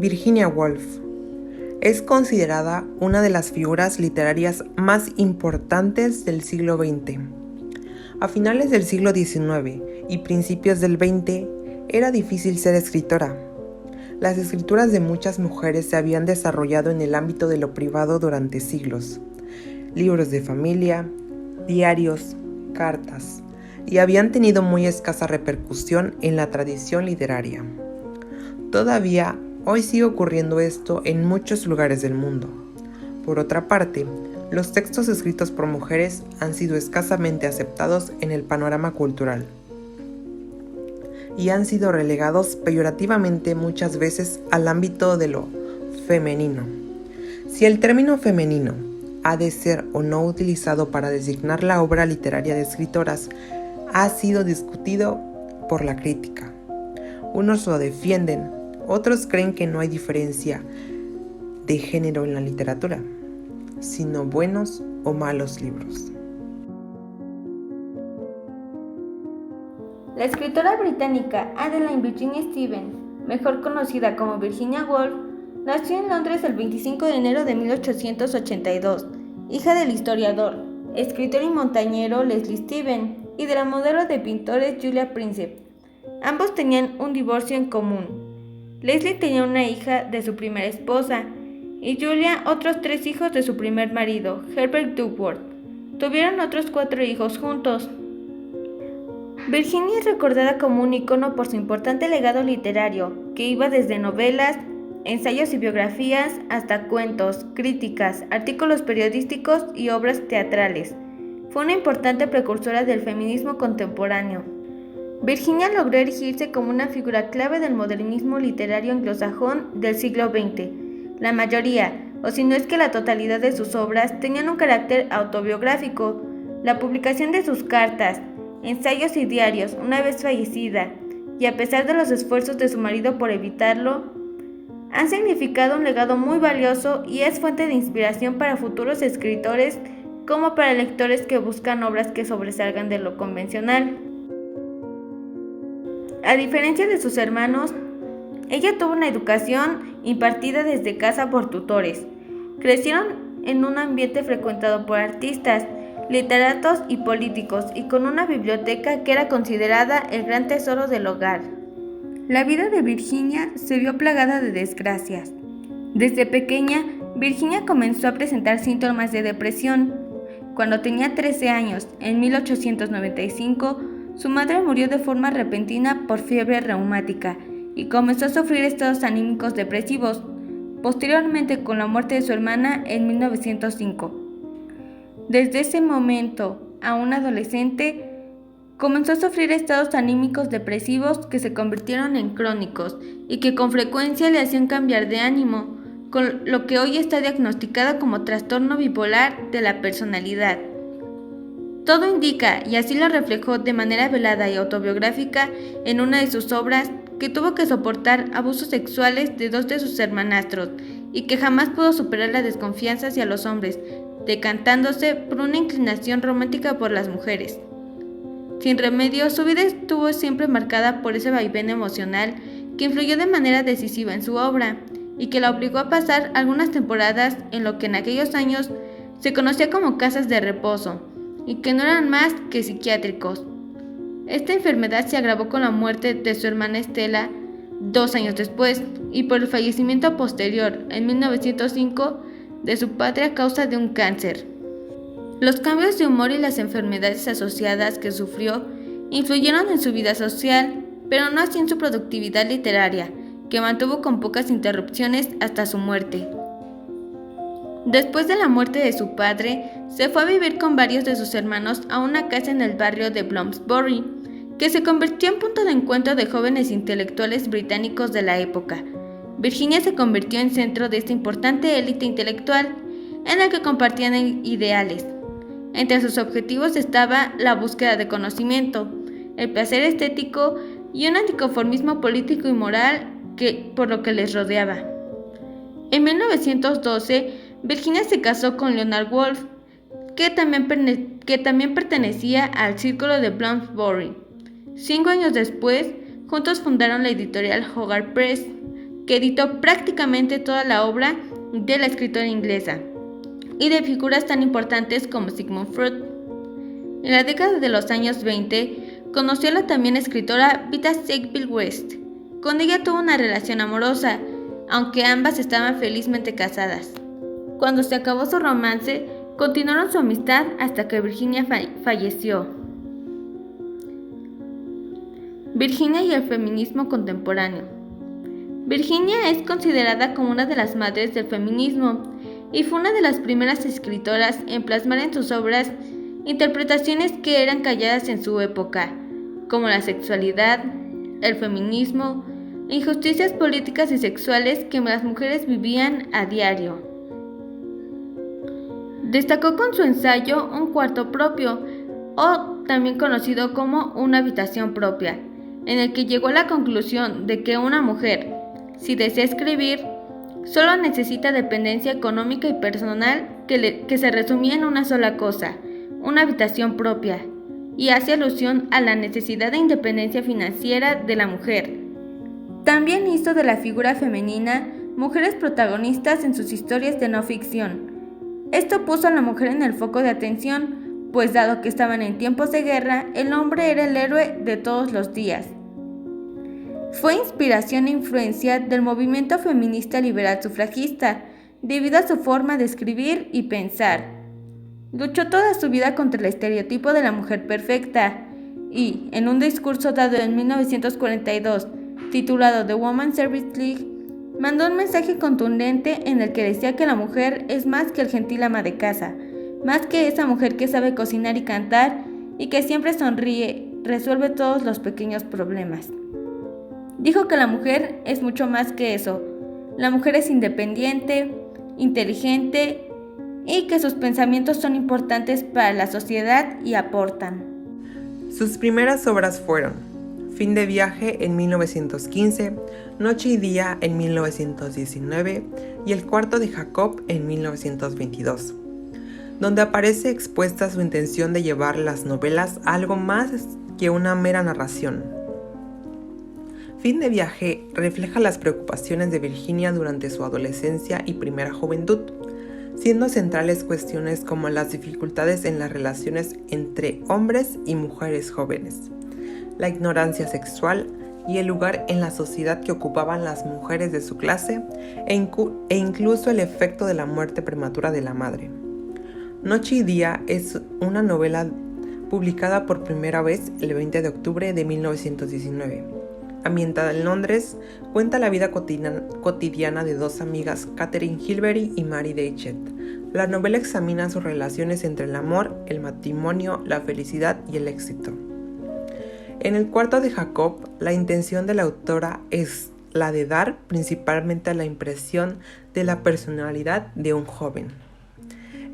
Virginia Woolf es considerada una de las figuras literarias más importantes del siglo XX. A finales del siglo XIX y principios del XX era difícil ser escritora. Las escrituras de muchas mujeres se habían desarrollado en el ámbito de lo privado durante siglos. Libros de familia, diarios, cartas, y habían tenido muy escasa repercusión en la tradición literaria. Todavía hoy sigue ocurriendo esto en muchos lugares del mundo. Por otra parte, los textos escritos por mujeres han sido escasamente aceptados en el panorama cultural y han sido relegados peyorativamente muchas veces al ámbito de lo femenino. Si el término femenino ha de ser o no utilizado para designar la obra literaria de escritoras ha sido discutido por la crítica. Unos lo defienden, otros creen que no hay diferencia de género en la literatura, sino buenos o malos libros. La escritora británica Adeline Virginia Stevens, mejor conocida como Virginia Woolf, nació en Londres el 25 de enero de 1882, hija del historiador, escritor y montañero Leslie Stephen y de la modelo de pintores Julia Princep. Ambos tenían un divorcio en común. Leslie tenía una hija de su primera esposa y Julia otros 3 hijos de su primer marido, Herbert Duckworth. Tuvieron otros 4 hijos juntos. Virginia es recordada como un icono por su importante legado literario, que iba desde novelas, ensayos y biografías hasta cuentos, críticas, artículos periodísticos y obras teatrales. Fue una importante precursora del feminismo contemporáneo. Virginia logró erigirse como una figura clave del modernismo literario anglosajón del siglo XX. La mayoría, o si no es que la totalidad de sus obras, tenían un carácter autobiográfico. La publicación de sus cartas, ensayos y diarios, una vez fallecida, y a pesar de los esfuerzos de su marido por evitarlo, han significado un legado muy valioso y es fuente de inspiración para futuros escritores como para lectores que buscan obras que sobresalgan de lo convencional. A diferencia de sus hermanos, ella tuvo una educación impartida desde casa por tutores. Crecieron en un ambiente frecuentado por artistas, literatos y políticos, y con una biblioteca que era considerada el gran tesoro del hogar. La vida de Virginia se vio plagada de desgracias. Desde pequeña, Virginia comenzó a presentar síntomas de depresión. Cuando tenía 13 años, en 1895, su madre murió de forma repentina por fiebre reumática y comenzó a sufrir estados anímicos depresivos. Posteriormente, con la muerte de su hermana en 1905. Desde ese momento, aún adolescente, comenzó a sufrir estados anímicos depresivos que se convirtieron en crónicos y que con frecuencia le hacían cambiar de ánimo, con lo que hoy está diagnosticado como trastorno bipolar de la personalidad. Todo indica, y así lo reflejó de manera velada y autobiográfica en una de sus obras, que tuvo que soportar abusos sexuales de 2 de sus hermanastros y que jamás pudo superar la desconfianza hacia los hombres, decantándose por una inclinación romántica por las mujeres. Sin remedio, su vida estuvo siempre marcada por ese vaivén emocional que influyó de manera decisiva en su obra y que la obligó a pasar algunas temporadas en lo que en aquellos años se conocía como casas de reposo y que no eran más que psiquiátricos. Esta enfermedad se agravó con la muerte de su hermana Estela 2 años después y por el fallecimiento posterior, en 1905, de su padre a causa de un cáncer. Los cambios de humor y las enfermedades asociadas que sufrió influyeron en su vida social, pero no así en su productividad literaria, que mantuvo con pocas interrupciones hasta su muerte. Después de la muerte de su padre, se fue a vivir con varios de sus hermanos a una casa en el barrio de Bloomsbury, que se convirtió en punto de encuentro de jóvenes intelectuales británicos de la época. Virginia se convirtió en centro de esta importante élite intelectual, en la que compartían ideales. Entre sus objetivos estaba la búsqueda de conocimiento, el placer estético y un anticonformismo político y moral por lo que les rodeaba. En 1912, Virginia se casó con Leonard Woolf, que también pertenecía al círculo de Bloomsbury. 5 años después, juntos fundaron la editorial Hogarth Press, que editó prácticamente toda la obra de la escritora inglesa y de figuras tan importantes como Sigmund Freud. En la década de los años 20, conoció a la también escritora Vita Sackville West. Con ella tuvo una relación amorosa, aunque ambas estaban felizmente casadas. Cuando se acabó su romance, continuaron su amistad hasta que Virginia falleció. Virginia y el feminismo contemporáneo. Virginia es considerada como una de las madres del feminismo y fue una de las primeras escritoras en plasmar en sus obras interpretaciones que eran calladas en su época, como la sexualidad, el feminismo, injusticias políticas y sexuales que las mujeres vivían a diario. Destacó con su ensayo Un cuarto propio, o también conocido como Una habitación propia, en el que llegó a la conclusión de que una mujer, si desea escribir, solo necesita dependencia económica y personal que se resumía en una sola cosa, una habitación propia, y hace alusión a la necesidad de independencia financiera de la mujer. También hizo de la figura femenina mujeres protagonistas en sus historias de no ficción. Esto puso a la mujer en el foco de atención, pues dado que estaban en tiempos de guerra, el hombre era el héroe de todos los días. Fue inspiración e influencia del movimiento feminista liberal sufragista, debido a su forma de escribir y pensar. Luchó toda su vida contra el estereotipo de la mujer perfecta y, en un discurso dado en 1942, titulado The Women's Service League, mandó un mensaje contundente en el que decía que la mujer es más que el gentil ama de casa, más que esa mujer que sabe cocinar y cantar y que siempre sonríe, resuelve todos los pequeños problemas. Dijo que la mujer es mucho más que eso. La mujer es independiente, inteligente y que sus pensamientos son importantes para la sociedad y aportan. Sus primeras obras fueron Fin de viaje en 1915, Noche y día en 1919 y El cuarto de Jacob en 1922, donde aparece expuesta su intención de llevar las novelas a algo más que una mera narración. Fin de viaje refleja las preocupaciones de Virginia durante su adolescencia y primera juventud, siendo centrales cuestiones como las dificultades en las relaciones entre hombres y mujeres jóvenes, la ignorancia sexual y el lugar en la sociedad que ocupaban las mujeres de su clase e incluso el efecto de la muerte prematura de la madre. Noche y día es una novela publicada por primera vez el 20 de octubre de 1919. Ambientada en Londres, cuenta la vida cotidiana de dos amigas, Catherine Hilbery y Mary Datchet. La novela examina sus relaciones entre el amor, el matrimonio, la felicidad y el éxito. En El cuarto de Jacob, la intención de la autora es la de dar principalmente la impresión de la personalidad de un joven.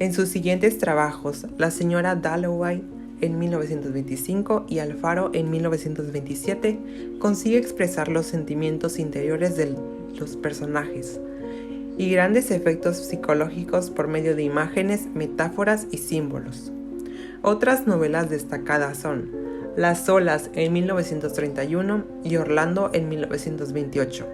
En sus siguientes trabajos, La señora Dalloway en 1925 y Alfaro en 1927, consigue expresar los sentimientos interiores de los personajes y grandes efectos psicológicos por medio de imágenes, metáforas y símbolos. Otras novelas destacadas son Las olas en 1931 y Orlando en 1928.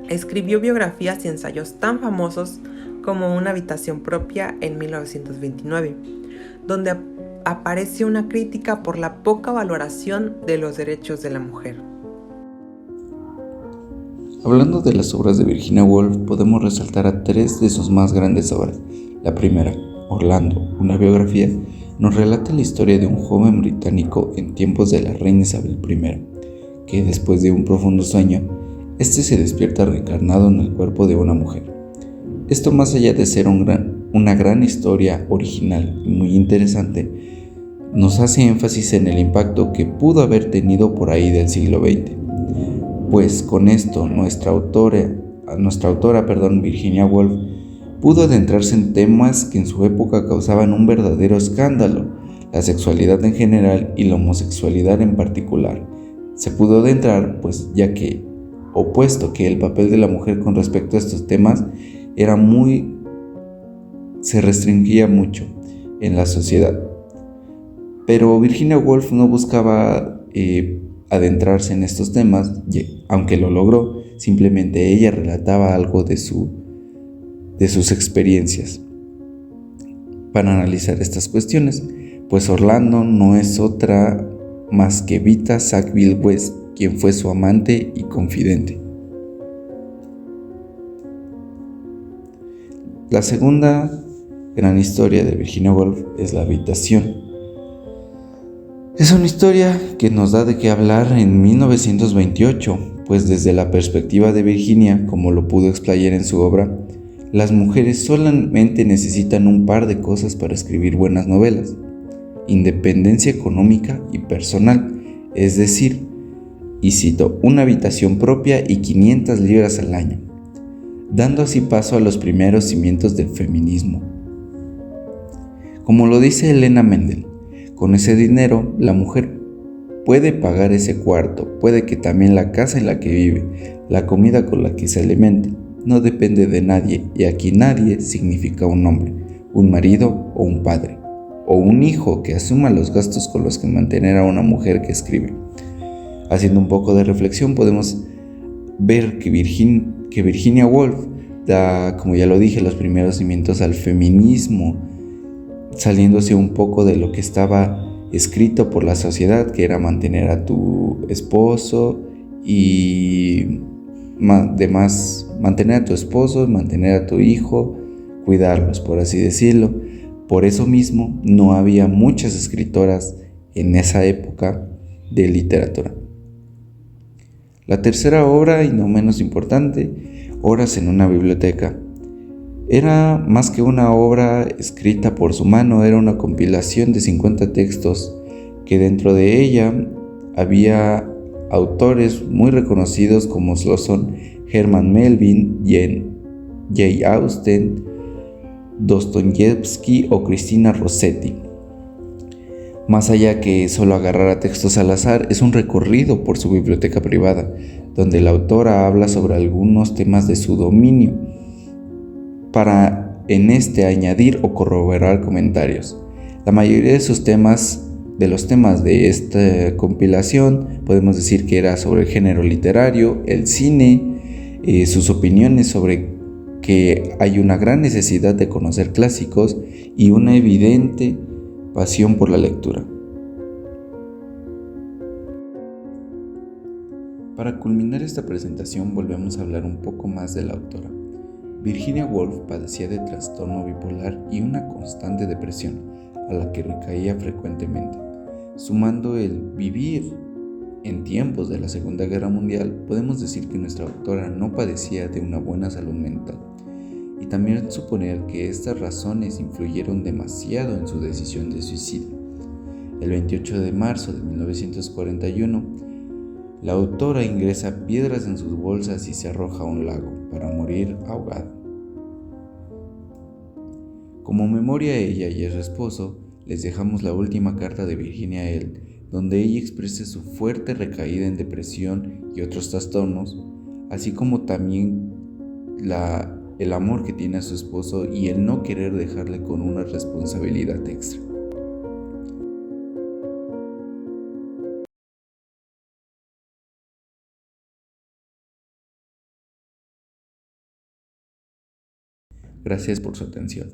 Escribió biografías y ensayos tan famosos como Una habitación propia en 1929, donde aparece una crítica por la poca valoración de los derechos de la mujer. Hablando de las obras de Virginia Woolf, podemos resaltar a tres de sus más grandes obras. La primera, Orlando, una biografía, nos relata la historia de un joven británico en tiempos de la reina Isabel I, que después de un profundo sueño, este se despierta reencarnado en el cuerpo de una mujer. Esto, más allá de ser una gran historia original y muy interesante, nos hace énfasis en el impacto que pudo haber tenido por ahí del siglo XX. Pues con esto nuestra autora, Virginia Woolf, pudo adentrarse en temas que en su época causaban un verdadero escándalo, la sexualidad en general y la homosexualidad en particular. Se pudo adentrar, pues puesto que el papel de la mujer con respecto a estos temas se restringía mucho en la sociedad. Pero Virginia Woolf no buscaba adentrarse en estos temas, aunque lo logró, simplemente ella relataba algo de sus experiencias. Para analizar estas cuestiones, pues Orlando no es otra más que Vita Sackville West, quien fue su amante y confidente. La segunda gran historia de Virginia Woolf es La habitación. Es una historia que nos da de qué hablar en 1928, pues desde la perspectiva de Virginia, como lo pudo explayar en su obra, las mujeres solamente necesitan un par de cosas para escribir buenas novelas: independencia económica y personal, es decir, y cito, una habitación propia y 500 libras al año, dando así paso a los primeros cimientos del feminismo. Como lo dice Helena Mendel, con ese dinero la mujer puede pagar ese cuarto, puede que también la casa en la que vive, la comida con la que se alimenta. No depende de nadie, y aquí nadie significa un hombre, un marido o un padre, o un hijo que asuma los gastos con los que mantener a una mujer que escribe. Haciendo un poco de reflexión, podemos ver que Virginia Woolf da, como ya lo dije, los primeros cimientos al feminismo, saliéndose un poco de lo que estaba escrito por la sociedad, que era mantener a tu esposo y mantener a tu esposo, mantener a tu hijo, cuidarlos, por así decirlo. Por eso mismo no había muchas escritoras en esa época de literatura. La tercera obra, y no menos importante, Horas en una biblioteca. Era más que una obra escrita por su mano, era una compilación de 50 textos que dentro de ella había autores muy reconocidos como lo son Herman Melville, Jane Austen, Dostoyevsky o Cristina Rossetti. Más allá que solo agarrar a textos al azar, es un recorrido por su biblioteca privada, donde la autora habla sobre algunos temas de su dominio, para en este añadir o corroborar comentarios. La mayoría de los temas de esta compilación podemos decir que era sobre el género literario, el cine, sus opiniones sobre que hay una gran necesidad de conocer clásicos y una evidente pasión por la lectura. Para culminar esta presentación, volvemos a hablar un poco más de la autora. Virginia Woolf padecía de trastorno bipolar y una constante depresión, a la que recaía frecuentemente. Sumando el vivir en tiempos de la Segunda Guerra Mundial, podemos decir que nuestra autora no padecía de una buena salud mental, y también suponer que estas razones influyeron demasiado en su decisión de suicidio. El 28 de marzo de 1941, la autora ingresa piedras en sus bolsas y se arroja a un lago para morir ahogada. Como memoria a ella y a su esposo, les dejamos la última carta de Virginia a él, donde ella expresa su fuerte recaída en depresión y otros trastornos, así como también el amor que tiene a su esposo y el no querer dejarle con una responsabilidad extra. Gracias por su atención.